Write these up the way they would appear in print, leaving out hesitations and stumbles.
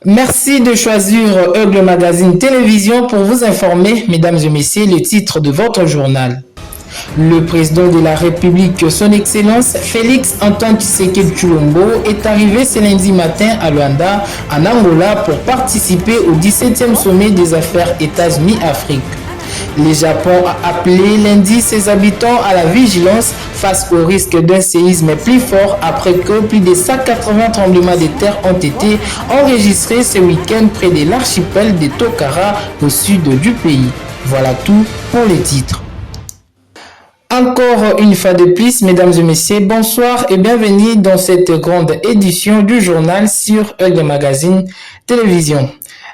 Merci de choisir Eugle Magazine Télévision pour vous informer, mesdames et messieurs, le titre de votre journal. Le président de la République, son Excellence Félix Antoine Tshisekedi Tshilombo, est arrivé ce lundi matin à Luanda, en Angola, pour participer au 17e sommet des affaires États-Unis-Afrique. Le Japon a appelé lundi ses habitants à la vigilance face au risque d'un séisme plus fort après que plus de 180 tremblements de terre ont été enregistrés ce week-end près de l'archipel de Tokara au sud du pays. Voilà tout pour les titres. Encore une fois de plus, mesdames et messieurs, bonsoir et bienvenue dans cette grande édition du journal sur Eugle Magazine Télévision.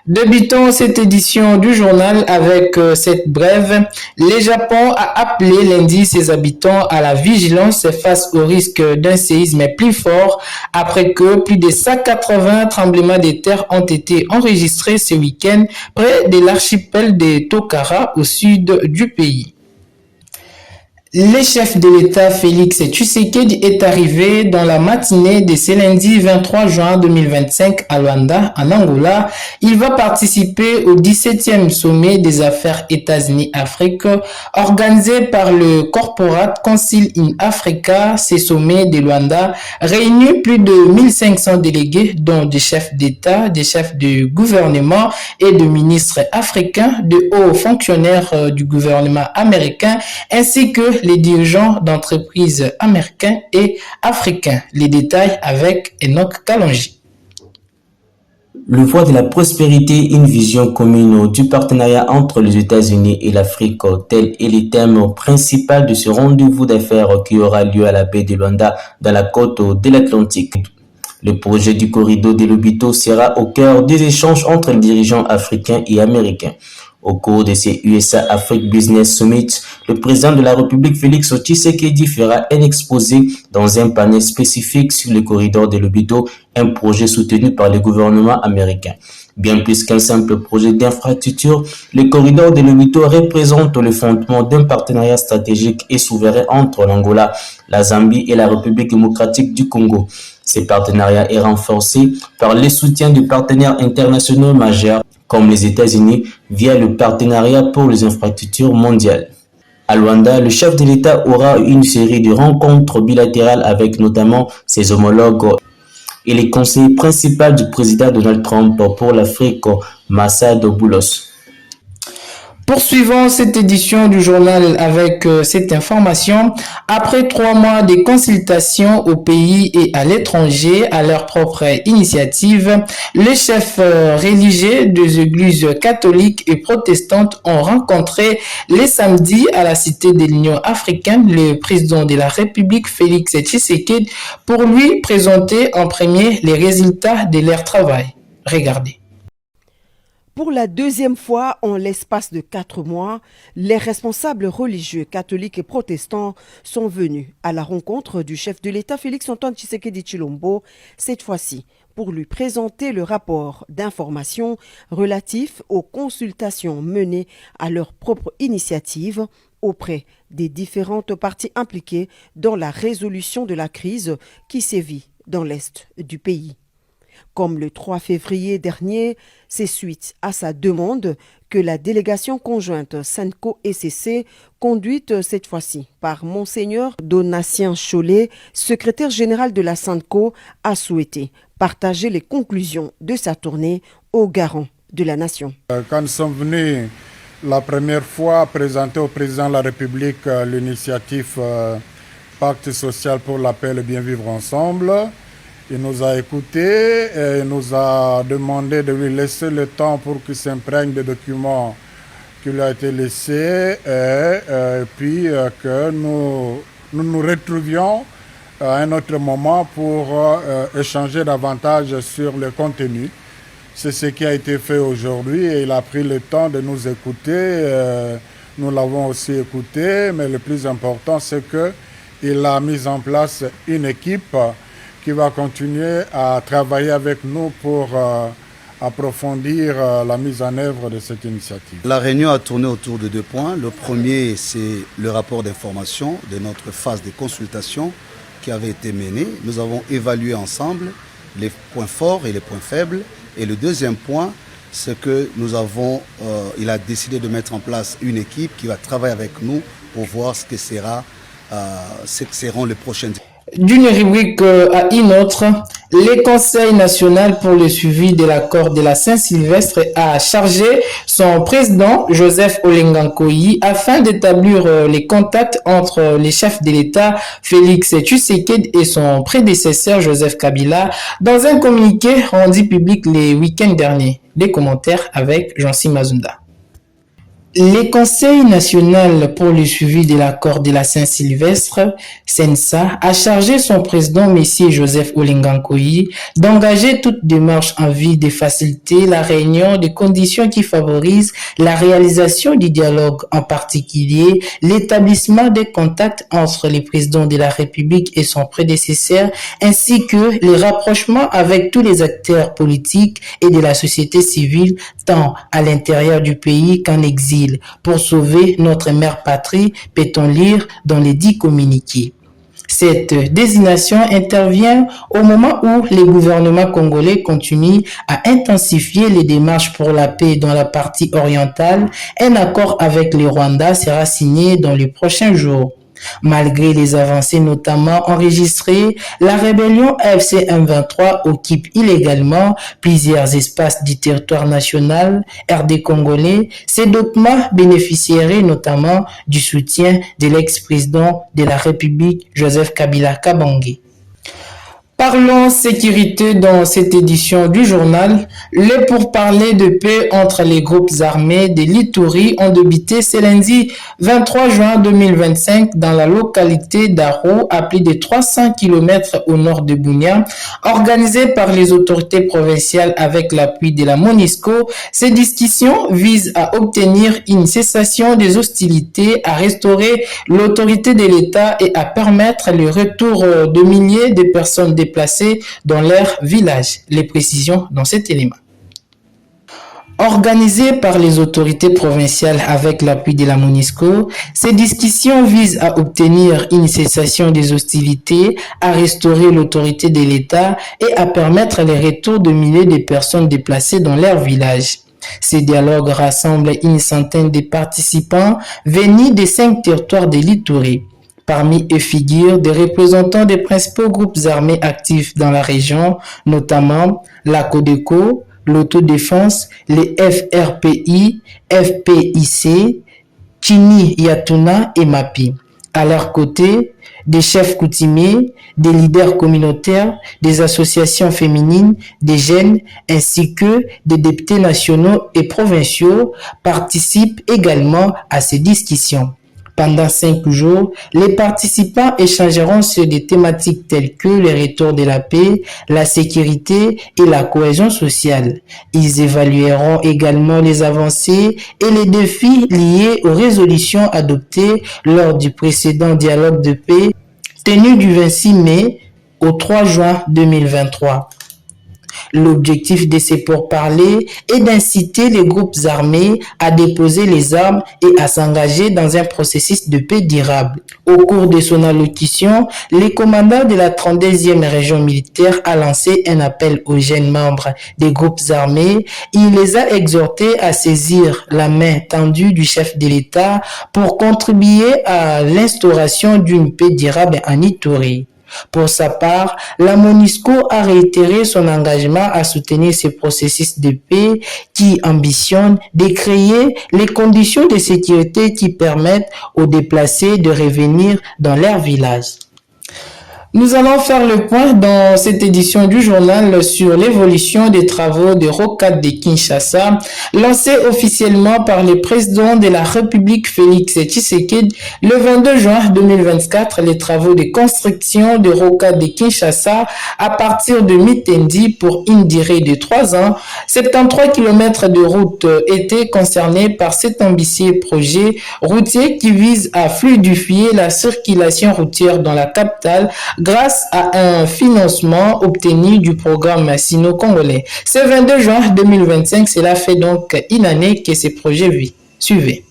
Débutons cette édition du journal avec cette brève. Le Japon a appelé lundi ses habitants à la vigilance face au risque d'un séisme plus fort après que plus de 180 tremblements de terre ont été enregistrés ce week-end près de l'archipel de Tokara au sud du pays. Le chef de l'État Félix Tshisekedi est arrivé dans la matinée de ce lundi 23 juin 2025 à Luanda, en Angola. Il va participer au 17e sommet des affaires États-Unis-Afrique organisé par le Corporate Council in Africa. Ces sommets de Luanda réunit plus de 1500 délégués, dont des chefs d'État, des chefs de gouvernement et de ministres africains, de hauts fonctionnaires du gouvernement américain, ainsi que les dirigeants d'entreprises américains et africains. Les détails avec Enoch Kalonji. Le voie de la prospérité, une vision commune du partenariat entre les États-Unis et l'Afrique, tel est le thème principal de ce rendez-vous d'affaires qui aura lieu à la baie de Luanda dans la côte de l'Atlantique. Le projet du corridor de Lobito sera au cœur des échanges entre les dirigeants africains et américains. Au cours de ces USA Afrique Business Summit, le président de la République Félix Tshisekedi fera un exposé dans un panel spécifique sur le corridor de Lobito, un projet soutenu par le gouvernement américain. Bien plus qu'un simple projet d'infrastructure, le corridor de Lobito représente le fondement d'un partenariat stratégique et souverain entre l'Angola, la Zambie et la République démocratique du Congo. Ce partenariat est renforcé par le soutien de partenaires internationaux majeurs comme les États-Unis via le partenariat pour les infrastructures mondiales. À Luanda, le chef de l'État aura une série de rencontres bilatérales avec notamment ses homologues et les conseillers principaux du président Donald Trump pour l'Afrique, Massad Boulos. Poursuivons cette édition du journal avec cette information. Après 3 mois de consultations au pays et à l'étranger à leur propre initiative, les chefs religieux des églises catholiques et protestantes ont rencontré les samedis à la Cité de l'Union africaine le président de la République Félix Tshisekedi pour lui présenter en premier les résultats de leur travail. Regardez. Pour la deuxième fois en l'espace de 4 mois, les responsables religieux catholiques et protestants sont venus à la rencontre du chef de l'État Félix Antoine Tshisekedi Tshilombo, cette fois-ci pour lui présenter le rapport d'information relatif aux consultations menées à leur propre initiative auprès des différentes parties impliquées dans la résolution de la crise qui sévit dans l'est du pays. Comme le 3 février dernier, c'est suite à sa demande que la délégation conjointe SENCO-ECC, conduite cette fois-ci par Monseigneur Donatien Cholet, secrétaire général de la SENCO, a souhaité partager les conclusions de sa tournée aux garants de la nation. Quand nous sommes venus la première fois présenter au président de la République l'initiative Pacte social pour la paix et le bien vivre ensemble, il nous a écoutés et nous a demandé de lui laisser le temps pour qu'il s'imprègne des documents qui lui ont été laissés et puis que nous nous retrouvions à un autre moment pour échanger davantage sur le contenu. C'est ce qui a été fait aujourd'hui et il a pris le temps de nous écouter. Nous l'avons aussi écouté, mais le plus important, c'est qu'il a mis en place une équipe qui va continuer à travailler avec nous pour approfondir la mise en œuvre de cette initiative. La réunion a tourné autour de 2 points. Le premier, c'est le rapport d'information de notre phase de consultation qui avait été menée. Nous avons évalué ensemble les points forts et les points faibles Et le deuxième point, c'est que il a décidé de mettre en place une équipe qui va travailler avec nous pour voir ce que seront les prochaines. D'une rubrique à une autre, le Conseil national pour le suivi de l'accord de la Saint-Sylvestre a chargé son président Joseph Olenga-Nkoyi afin d'établir les contacts entre les chefs de l'État Félix Tshisekedi et son prédécesseur Joseph Kabila dans un communiqué rendu public les week-ends derniers. Des commentaires avec Jean-Cy Mazunda. Le Conseil national pour le suivi de l'accord de la Saint-Sylvestre, CENSA, a chargé son président, M. Joseph Olenga-Nkoyi, d'engager toute démarche en vue de faciliter la réunion de conditions qui favorisent la réalisation du dialogue, en particulier l'établissement des contacts entre le président de la République et son prédécesseur, ainsi que les rapprochements avec tous les acteurs politiques et de la société civile, tant à l'intérieur du pays qu'en exil. Pour sauver notre mère patrie, peut-on lire dans les 10 communiqués. Cette désignation intervient au moment où les gouvernements congolais continuent à intensifier les démarches pour la paix dans la partie orientale. Un accord avec le Rwanda sera signé dans les prochains jours. Malgré les avancées notamment enregistrées, la rébellion AFC M23 occupe illégalement plusieurs espaces du territoire national RD congolais. Ces documents bénéficieraient notamment du soutien de l'ex-président de la République Joseph Kabila Kabange. Parlons sécurité dans cette édition du journal. Les pourparlers de paix entre les groupes armés de l'Ituri ont débuté ce lundi 23 juin 2025 dans la localité d'Aro, à plus de 300 km au nord de Bunia. Organisées par les autorités provinciales avec l'appui de la MONUSCO, ces discussions visent à obtenir une cessation des hostilités, à restaurer l'autorité de l'État et à permettre le retour de milliers de personnes déplacés dans leur village. Les précisions dans cet élément. Organisées par les autorités provinciales avec l'appui de la MONUSCO, ces discussions visent à obtenir une cessation des hostilités, à restaurer l'autorité de l'État et à permettre le retour de milliers de personnes déplacées dans leur village. Ces dialogues rassemblent une centaine de participants venus des 5 territoires de l'Ituri. Parmi eux figurent des représentants des principaux groupes armés actifs dans la région, notamment la Codeco, l'autodéfense, les FRPI, FPIC, Chini Yatuna et MAPI. À leur côté, des chefs coutumiers, des leaders communautaires, des associations féminines, des jeunes, ainsi que des députés nationaux et provinciaux participent également à ces discussions. Pendant 5 jours, les participants échangeront sur des thématiques telles que le retour de la paix, la sécurité et la cohésion sociale. Ils évalueront également les avancées et les défis liés aux résolutions adoptées lors du précédent dialogue de paix tenu du 26 mai au 3 juin 2023. L'objectif de ces pourparlers est d'inciter les groupes armés à déposer les armes et à s'engager dans un processus de paix durable. Au cours de son allocution, le commandant de la 32e région militaire a lancé un appel aux jeunes membres des groupes armés. Il les a exhortés à saisir la main tendue du chef de l'État pour contribuer à l'instauration d'une paix durable en Ituri. Pour sa part, la MONUSCO a réitéré son engagement à soutenir ce processus de paix qui ambitionne de créer les conditions de sécurité qui permettent aux déplacés de revenir dans leur village. Nous allons faire le point dans cette édition du journal sur l'évolution des travaux de rocade de Kinshasa, lancés officiellement par le président de la République Félix Tshisekedi le 22 juin 2024. Les travaux de construction de rocade de Kinshasa à partir de Mitendi pour une durée de 3 ans. 73 km de route étaient concernés par cet ambitieux projet routier qui vise à fluidifier la circulation routière dans la capitale grâce à un financement obtenu du programme sino-congolais. Ce 22 juin 2025, cela fait donc une année que ce projet vit. Suivez.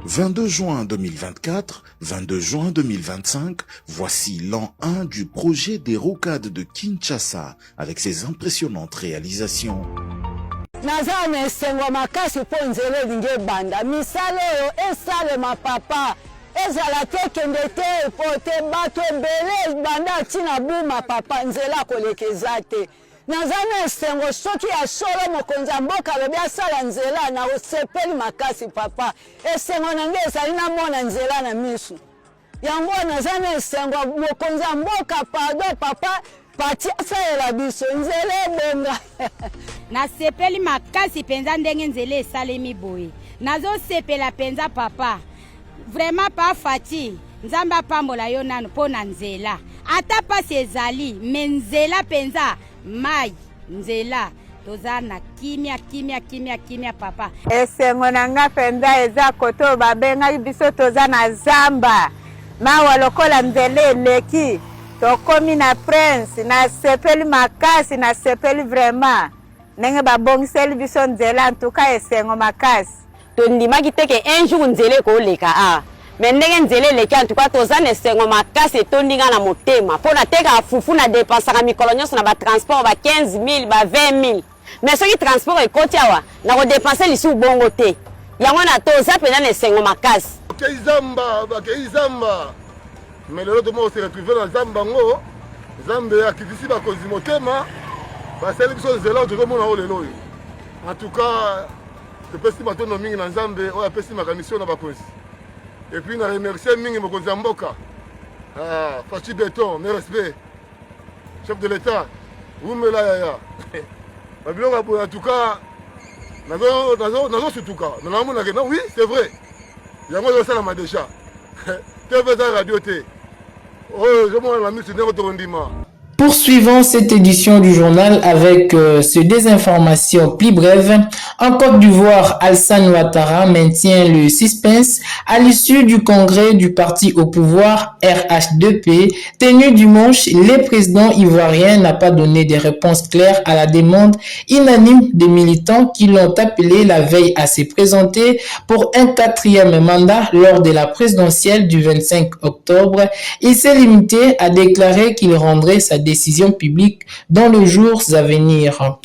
22 juin 2024, 22 juin 2025, voici l'an 1 du projet des rocades de Kinshasa avec ses impressionnantes réalisations. Nazana esengo makasi po nzela elingi banda misala oyo esalema papa ezala te kende te po te bato ebele banda ntina buma papa nzela kolekeza te nazana esengo soki ya solo mokonzi ya mboka alobi asala nzela na osepeli makasi papa esengo na nge ezali namona nzela na miso yango nazana esengo mokonzi ya mboka pardon papa pati asalela biso nzela ebonga nasepeli makasi penza ndenge nzela esalemi boye nazosepela penza papa vraiment pa fati nzambe apambola yo nano mpo na nzela ata pasi ezali me nzela penza mai nzela toza na kimia papa esengo na nga penza eza koto babengaki biso toza na zamba mawa lokola nzela eleki tokomi na prince nasepeli makasi nasepeli vraiment ndenge babongiseli biso nzela ntuka esengo makasi tondimaki teke un jour nzela ekoleka a me ndenge nzela eleki antuka toza na esengo makasi etondinga na motema mpo nateka fufu na depensaka mikolo nyonso na batransport ba 15 000 ba 20 000 me soki transport ekoti awa nakodepense lisu bongo te yango na toza mpenza na esengo makasi bakei zamba me lelo tomo se retrouve na zamba ngo zambe akitisi bakonzi motema basali biso nzela tokomona oyo lelo oyo en tout cas topesi matondo mingi na nzambe oyo apesi makamisi na bakonzi et puis na remercie mingi mokonzi ya mboka Fachi Beton, mes respects chef de l'état umela yaya babilonga boye en tout cas nazo sutuka nanamonake non oui c'est vrai yango ezosalama déjà tv eza radio te oyo ezomona na miso ndenge tokondima. Poursuivons cette édition du journal avec ces désinformations plus brèves. En Côte d'Ivoire, Alassane Ouattara maintient le suspense à l'issue du congrès du parti au pouvoir RH2P tenu dimanche. Le président ivoirien n'a pas donné des réponses claires à la demande unanime des militants qui l'ont appelé la veille à se présenter pour un 4e mandat lors de la présidentielle du 25 octobre. Il s'est limité à déclarer qu'il rendrait sa décision publique dans les jours à venir.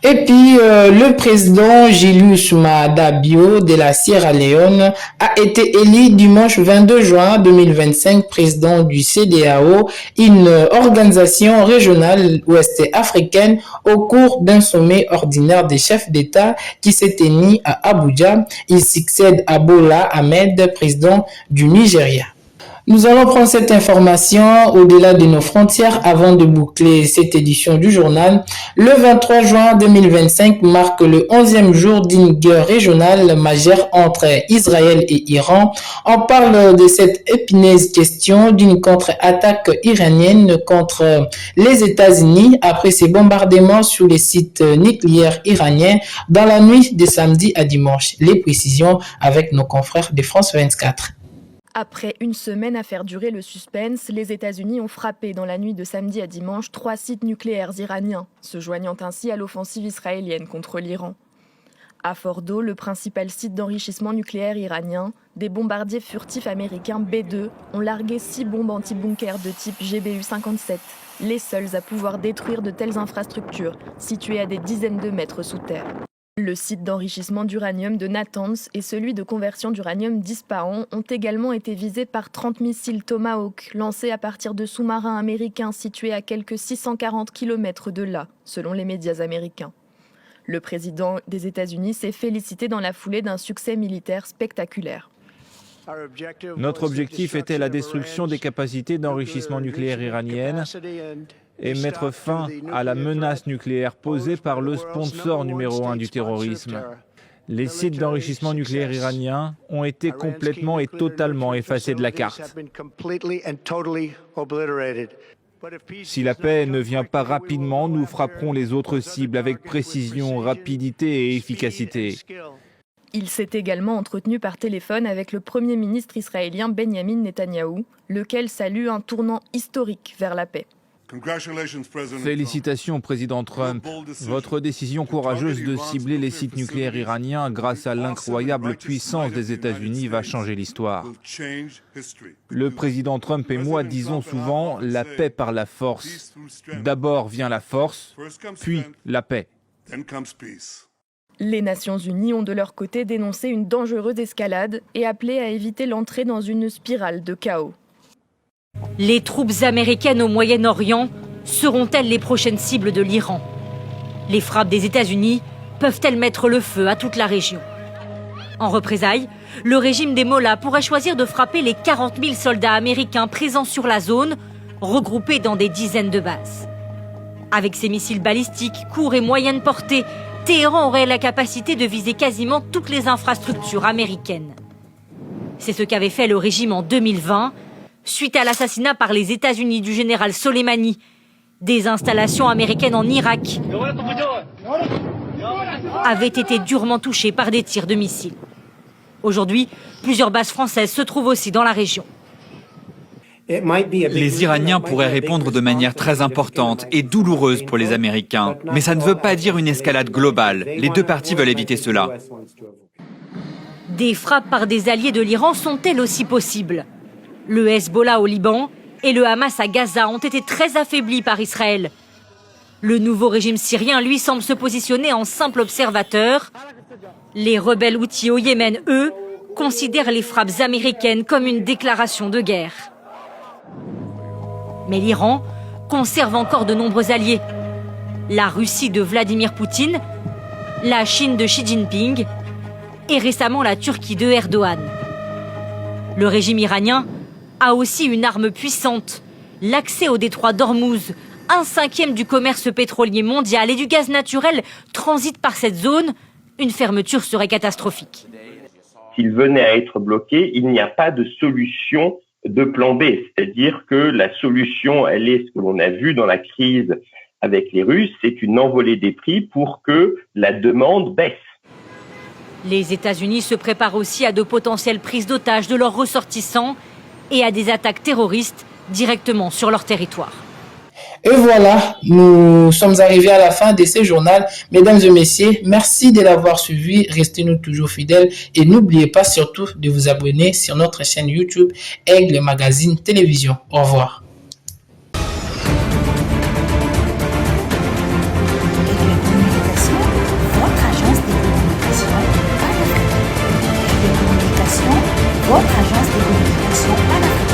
Et puis, le président Julius Maada Bio de la Sierra Leone a été élu dimanche 22 juin 2025 président du CEDEAO, une organisation régionale ouest-africaine, au cours d'un sommet ordinaire des chefs d'État qui s'est tenu à Abuja. Il succède à Bola Ahmed, président du Nigeria. Nous allons prendre cette information au-delà de nos frontières avant de boucler cette édition du journal. Le 23 juin 2025 marque le 11e jour d'une guerre régionale majeure entre Israël et Iran. On parle de cette épineuse question d'une contre-attaque iranienne contre les États-Unis après ces bombardements sur les sites nucléaires iraniens dans la nuit de samedi à dimanche. Les précisions avec nos confrères de France 24. Après une semaine à faire durer le suspense, les États-Unis ont frappé dans la nuit de samedi à dimanche 3 sites nucléaires iraniens, se joignant ainsi à l'offensive israélienne contre l'Iran. À Fordo, le principal site d'enrichissement nucléaire iranien, des bombardiers furtifs américains B-2 ont largué 6 bombes anti-bunkers de type GBU-57, les seules à pouvoir détruire de telles infrastructures, situées à des dizaines de mètres sous terre. Le site d'enrichissement d'uranium de Natanz et celui de conversion d'uranium d'Ispahan ont également été visés par 30 missiles Tomahawk lancés à partir de sous-marins américains situés à quelques 640 km de là, selon les médias américains. Le président des États-Unis s'est félicité dans la foulée d'un succès militaire spectaculaire. Notre objectif était la destruction des capacités d'enrichissement nucléaire iraniennes et mettre fin à la menace nucléaire posée par le sponsor numéro 1 du terrorisme. Les sites d'enrichissement nucléaire iraniens ont été complètement et totalement effacés de la carte. Si la paix ne vient pas rapidement, nous frapperons les autres cibles avec précision, rapidité et efficacité. Il s'est également entretenu par téléphone avec le Premier ministre israélien Benjamin Netanyahou, lequel salue un tournant historique vers la paix. Félicitations, Président Trump. Votre décision courageuse de cibler les sites nucléaires iraniens grâce à l'incroyable puissance des États-Unis va changer l'histoire. Le Président Trump et moi disons souvent la paix par la force. D'abord vient la force, puis la paix. Les Nations Unies ont de leur côté dénoncé une dangereuse escalade et appelé à éviter l'entrée dans une spirale de chaos. Les troupes américaines au Moyen-Orient seront-elles les prochaines cibles de l'Iran? Les frappes des États-Unis peuvent-elles mettre le feu à toute la région? En représailles, le régime des Mollahs pourrait choisir de frapper les 40 000 soldats américains présents sur la zone, regroupés dans des dizaines de bases. Avec ses missiles balistiques, courts et moyenne portée, Téhéran aurait la capacité de viser quasiment toutes les infrastructures américaines. C'est ce qu'avait fait le régime en 2020, suite à l'assassinat par les États-Unis du général Soleimani. Des installations américaines en Irak avaient été durement touchées par des tirs de missiles. Aujourd'hui, plusieurs bases françaises se trouvent aussi dans la région. Les Iraniens pourraient répondre de manière très importante et douloureuse pour les Américains. Mais ça ne veut pas dire une escalade globale. Les deux parties veulent éviter cela. Des frappes par des alliés de l'Iran sont-elles aussi possibles? Le Hezbollah au Liban et le Hamas à Gaza ont été très affaiblis par Israël. Le nouveau régime syrien, lui, semble se positionner en simple observateur. Les rebelles houthis au Yémen, eux, considèrent les frappes américaines comme une déclaration de guerre. Mais l'Iran conserve encore de nombreux alliés. La Russie de Vladimir Poutine, la Chine de Xi Jinping et récemment la Turquie de Erdogan. Le régime iranien a aussi une arme puissante, l'accès au détroit d'Ormuz. 1/5 du commerce pétrolier mondial et du gaz naturel transite par cette zone. Une fermeture serait catastrophique. S'il venait à être bloqué, il n'y a pas de solution de plan B. C'est-à-dire que la solution, elle est ce que l'on a vu dans la crise avec les Russes, c'est une envolée des prix pour que la demande baisse. Les États-Unis se préparent aussi à de potentielles prises d'otages de leurs ressortissants et à des attaques terroristes directement sur leur territoire. Et voilà, nous sommes arrivés à la fin de ce journal. Mesdames et messieurs, merci de l'avoir suivi. Restez-nous toujours fidèles et n'oubliez pas surtout de vous abonner sur notre chaîne YouTube Aigle Magazine Télévision. Au revoir. Votre agence de communication panafricaine.